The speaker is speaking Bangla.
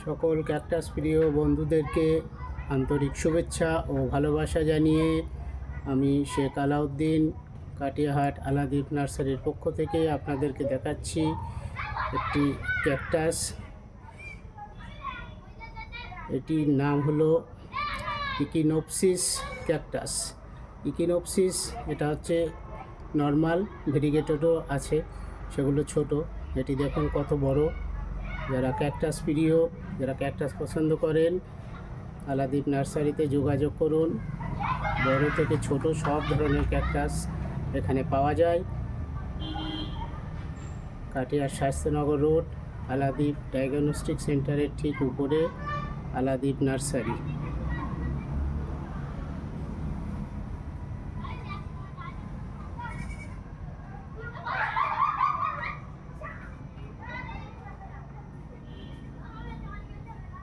সকল ক্যাকটাস প্রিয় বন্ধুদেরকে আন্তরিক শুভেচ্ছা ও ভালোবাসা জানিয়ে আমি শেখ আলাউদ্দিন কাটিয়াহাট আলাদীপ নার্সারির পক্ষ থেকে আপনাদেরকে দেখাচ্ছি একটি ক্যাকটাস। এটির নাম হলো ইকিনোপসিস ক্যাকটাস। ইকিনোপসিস এটা হচ্ছে নর্মাল, ভেরিগেটেডও আছে, সেগুলো ছোট। এটি দেখুন কত বড়। যারা ক্যাকটাস প্রিয়, যারা ক্যাকটাস পছন্দ করেন, আলাদীপ নার্সারিতে যোগাযোগ করুন। বড় থেকে ছোট সব ধরনের ক্যাকটাস এখানে পাওয়া যায়। কাটিয়ার স্বাস্থ্যনগর রোড, আলাদীপ ডায়াগনস্টিক সেন্টারের ঠিক উপরে আলাদীপ নার্সারি।